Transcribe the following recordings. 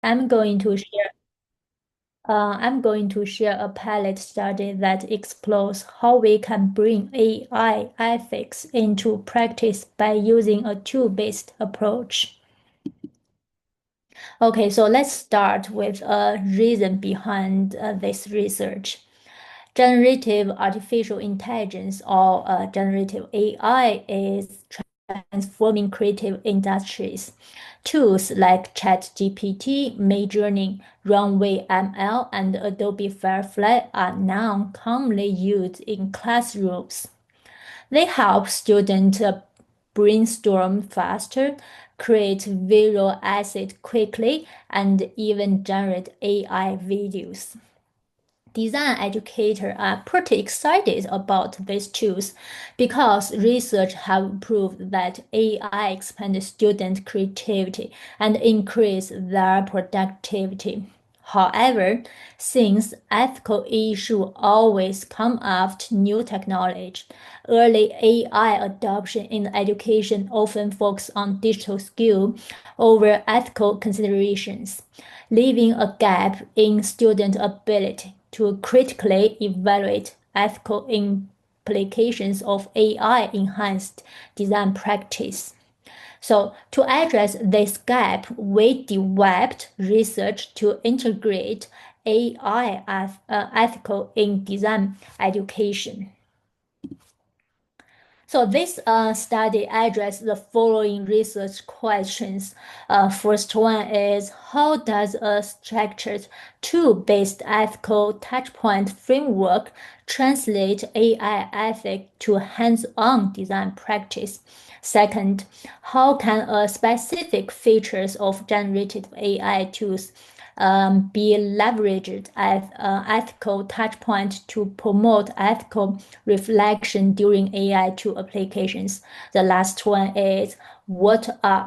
I'm going to share I'm going to share a pilot study that explores how we can bring AI ethics into practice by using a tool-based approach. Okay, so let's start with a reason behind this research. Generative artificial intelligence, or generative AI, is transforming creative industries. Tools like ChatGPT, Midjourney, Runway ML, and Adobe Firefly are now commonly used in classrooms. They help students brainstorm faster, create visual assets quickly, and even generate AI videos. Design educators are pretty excited about these tools because research have proved that AI expands student creativity and increase their productivity. However, since ethical issues always come after new technology, early AI adoption in education often focuses on digital skill over ethical considerations, leaving a gap in student ability to critically evaluate ethical implications of AI-enhanced design practice. So, to address this gap, we developed research to integrate AI as ethical in design education. So this study addressed the following research questions. First one is, how does a structured tool-based ethical touchpoint framework translate AI ethics to hands-on design practice? Second, how can a specific features of generative AI tools be leveraged as an ethical touchpoint to promote ethical reflection during AI tool applications. The last one is, what are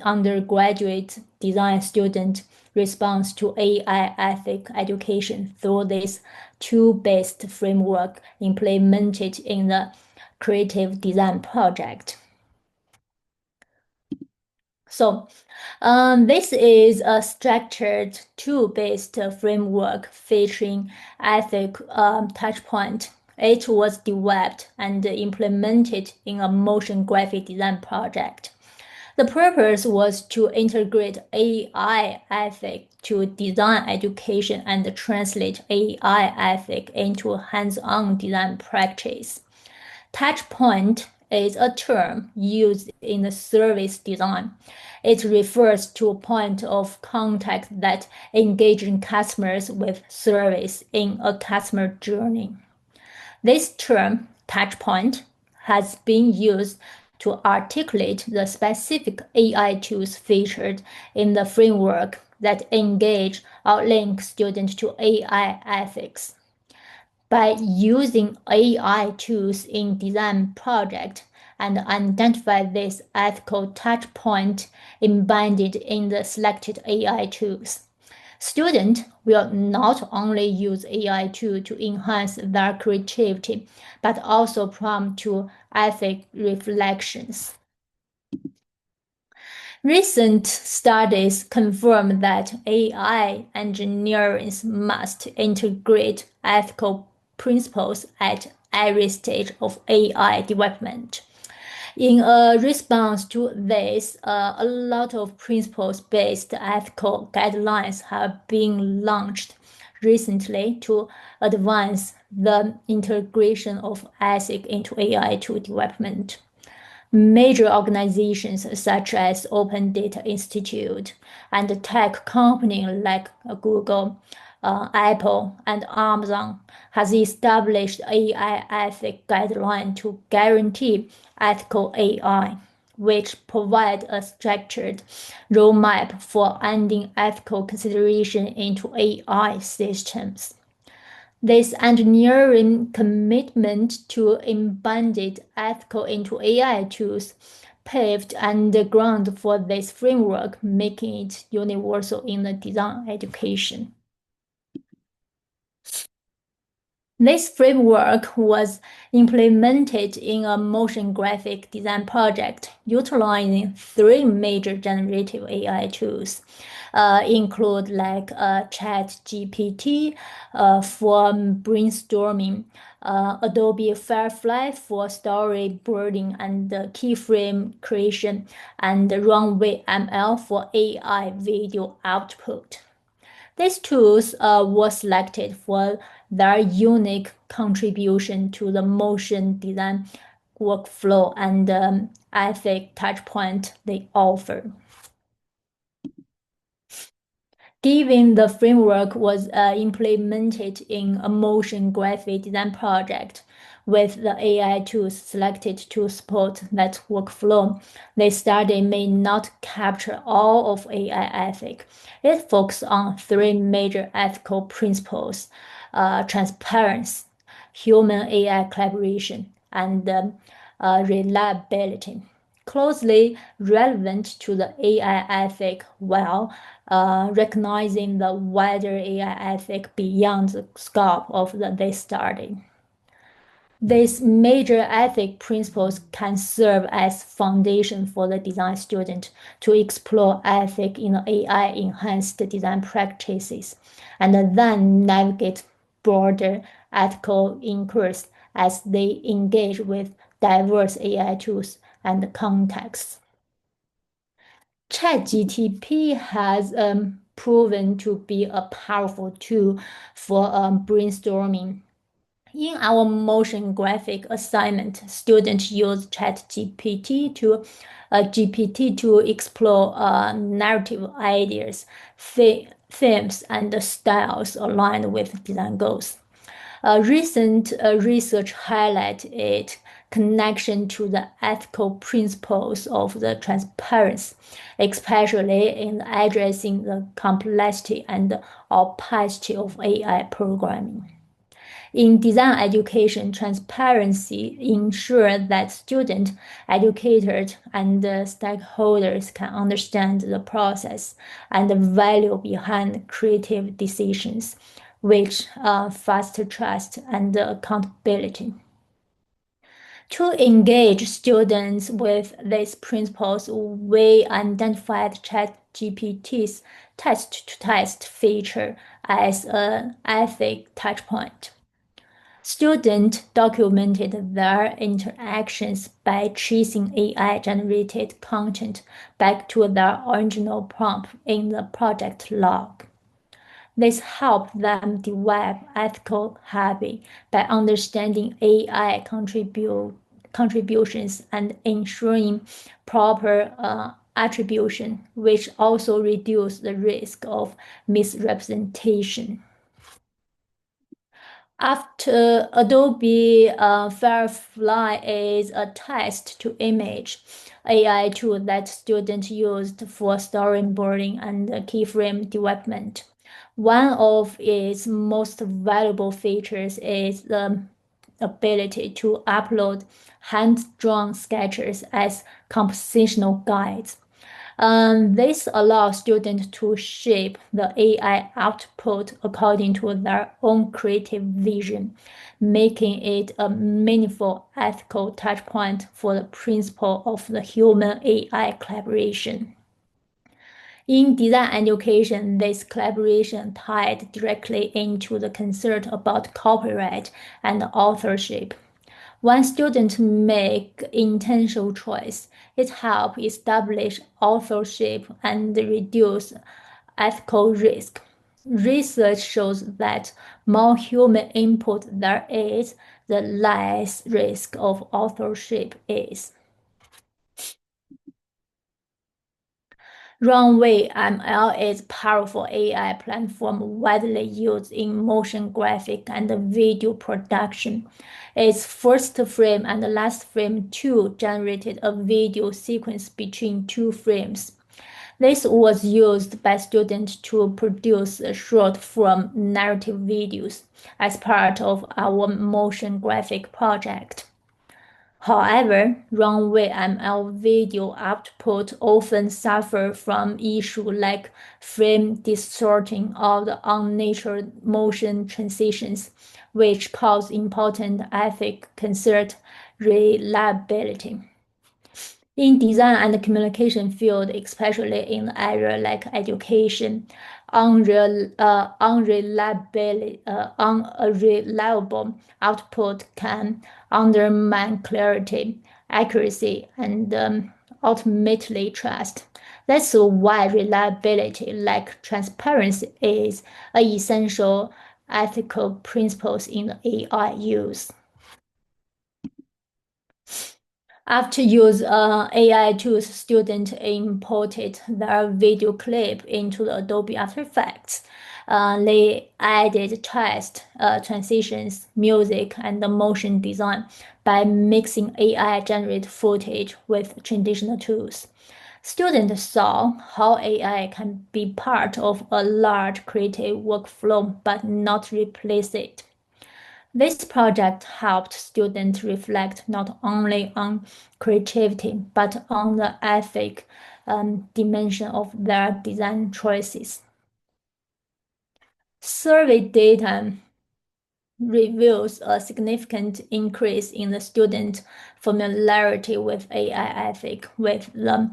undergraduate design student response to AI ethic education through this tool-based framework implemented in the creative design project? So, this is a structured tool-based framework featuring ethic touchpoint. It was developed and implemented in a motion graphic design project. The purpose was to integrate AI ethic to design education and translate AI ethic into hands-on design practice. Touchpoint is a term used in the service design. It refers to a point of contact that engages customers with service in a customer journey. This term, touchpoint, has been used to articulate the specific AI tools featured in the framework that engage or link students to AI ethics. By using AI tools in design project and identify this ethical touch point embedded in the selected AI tools. Students will not only use AI tool to enhance their creativity, but also prompt to ethic reflections. Recent studies confirm that AI engineering must integrate ethical principles at every stage of AI development. In a response to this, a lot of principles-based ethical guidelines have been launched recently to advance the integration of ethics into AI tool development. Major organizations such as Open Data Institute and tech companies like Google, Apple, and Amazon has established AI ethics guidelines to guarantee ethical AI, which provide a structured roadmap for adding ethical consideration into AI systems. This engineering commitment to embedded ethical into AI tools paved the ground for this framework, making it universal in the design education. This framework was implemented in a motion graphic design project utilizing three major generative AI tools. include like Chat GPT for brainstorming, Adobe Firefly for storyboarding and keyframe creation, and Runway ML for AI video output. These tools were selected for their unique contribution to the motion design workflow and ethic touchpoint they offer. Given the framework was implemented in a motion graphic design project with the AI tools selected to support that workflow, the study may not capture all of AI ethic. It focuses on three major ethical principles: transparency, human AI collaboration, and reliability, closely relevant to the AI ethic while recognizing the wider AI ethic beyond the scope of this study. These major ethic principles can serve as foundation for the design student to explore ethic in AI-enhanced design practices, and then navigate broader ethical inquiries as they engage with diverse AI tools and contexts. ChatGTP has proven to be a powerful tool for brainstorming. In our motion graphic assignment, students use GPT to explore narrative ideas, themes, and styles aligned with design goals. Recent research highlights its connection to the ethical principles of the transparency, especially in addressing the complexity and opacity of AI programming. In design education, transparency ensures that students, educators, and stakeholders can understand the process and the value behind creative decisions, which foster trust and accountability. To engage students with these principles, we identified ChatGPT's test-to-test feature as an ethic touchpoint. Students documented their interactions by tracing AI-generated content back to their original prompt in the project log. This helped them develop ethical habits by understanding AI contributions and ensuring proper attribution, which also reduced the risk of misrepresentation. After Adobe Firefly is a text-to-image AI tool that students used for storyboarding and keyframe development. One of its most valuable features is the ability to upload hand-drawn sketches as compositional guides. This allows students to shape the AI output according to their own creative vision, making it a meaningful ethical touchpoint for the principle of the human AI collaboration. In design education, this collaboration tied directly into the concern about copyright and authorship. When students make intentional choice, it helps establish authorship and reduce ethical risk. Research shows that more human input there is, the less risk of authorship is. Runway ML is a powerful AI platform widely used in motion graphic and video production. Its first frame and last frame tool generated a video sequence between two frames. This was used by students to produce short-form narrative videos as part of our motion graphic project. However, runway ML video output often suffer from issues like frame distorting or the unnatural motion transitions, which cause important ethic concerns reliability. In design and communication field, especially in the area like education, unreliable output can undermine clarity, accuracy, and ultimately trust. That's why reliability, like transparency, is an essential ethical principles in the AI use. After use AI tools, students imported their video clip into the Adobe After Effects. They added text, transitions, music, and the motion design by mixing AI-generated footage with traditional tools. Students saw how AI can be part of a large creative workflow but not replace it. This project helped students reflect not only on creativity but on the ethic dimension of their design choices. Survey data reveals a significant increase in the student familiarity with AI ethic, with the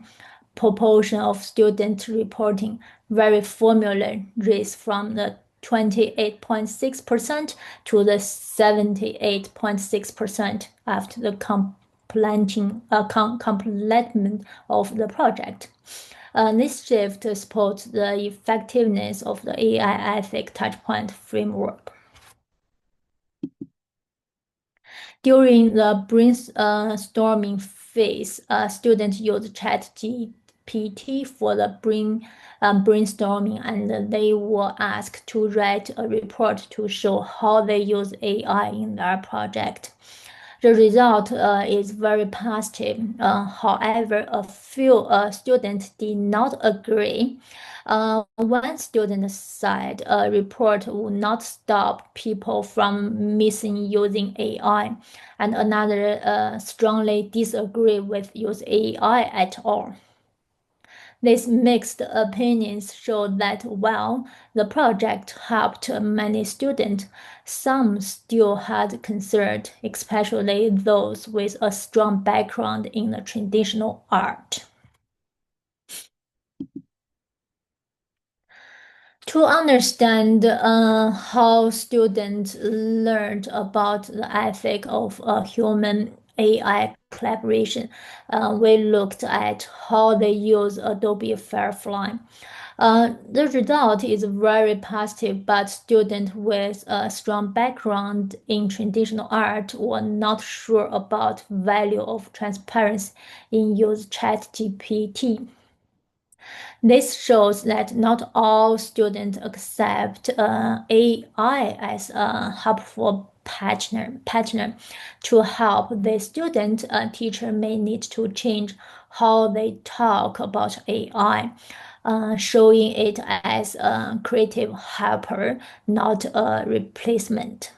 proportion of students reporting very formula raised from the 28.6% to the 78.6% after the completion of the project. This shift supports the effectiveness of the AI ethic touchpoint framework. During the brainstorming phase, students use ChatGPT for the brainstorming, and they were asked to write a report to show how they use AI in their project. The result is very positive. However, a few students did not agree. One student said a report would not stop people from misusing AI, and another strongly disagreed with use AI at all. These mixed opinions show that while the project helped many students, some still had concerns, especially those with a strong background in the traditional art. To understand how students learned about the ethic of human AI collaboration, we looked at how they use Adobe Firefly. The result is very positive, but students with a strong background in traditional art were not sure about value of transparency in use ChatGPT. This shows that not all students accept AI as a helpful partner. To help the student, a teacher may need to change how they talk about AI, showing it as a creative helper, not a replacement.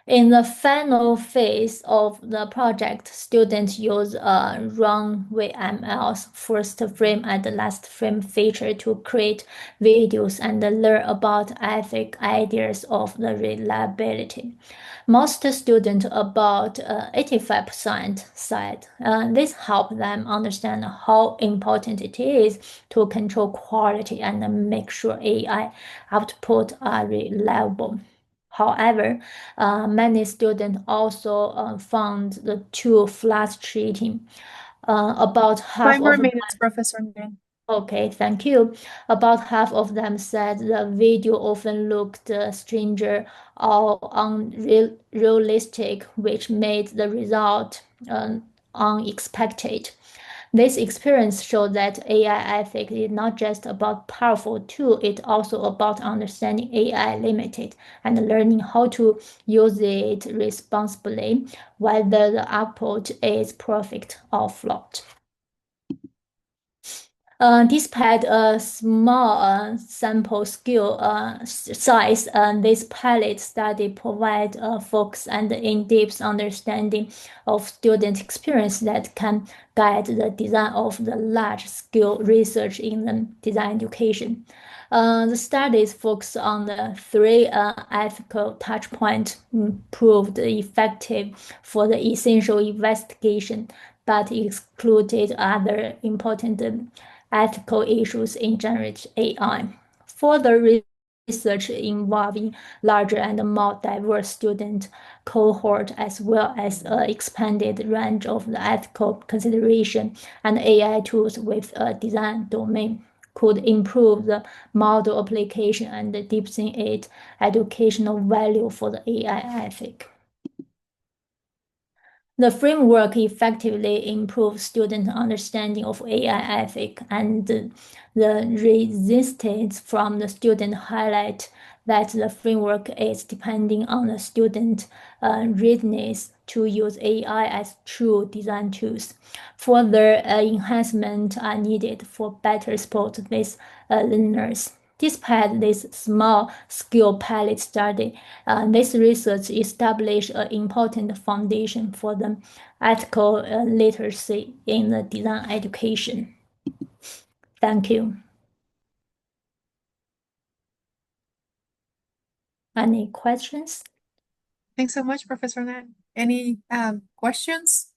In the final phase of the project, students use runway ML's first frame and last frame feature to create videos and learn about ethic ideas of the reliability. Most students, about 85%, said this helped them understand how important it is to control quality and make sure AI output are reliable. However, many students also found the tool frustrating. About half Five more of minutes, Professor Nguyen. Okay, thank you. About half of them said the video often looked stranger or unrealistic, which made the result unexpected. This experience showed that AI ethics is not just about powerful tool, it's also about understanding AI limited and learning how to use it responsibly, whether the output is perfect or flawed. Despite a small sample scale size, this pilot study provides a focused and in-depth understanding of student experience that can guide the design of the large-scale research in the design education. The studies focus on the three ethical touchpoints proved effective for the essential investigation, but excluded other important ethical issues in generative AI. Further research involving larger and more diverse student cohort as well as an expanded range of the ethical consideration and AI tools with a design domain could improve the model application and deepen its educational value for the AI ethic. The framework effectively improves student understanding of AI ethics, and the resistance from the student highlight that the framework is depending on the student readiness to use AI as true design tools. Further enhancements are needed for better support these learners. Despite this small-scale pilot study, this research established an important foundation for the ethical literacy in the design education. Thank you. Any questions? Thanks so much, Professor Nat. Any questions?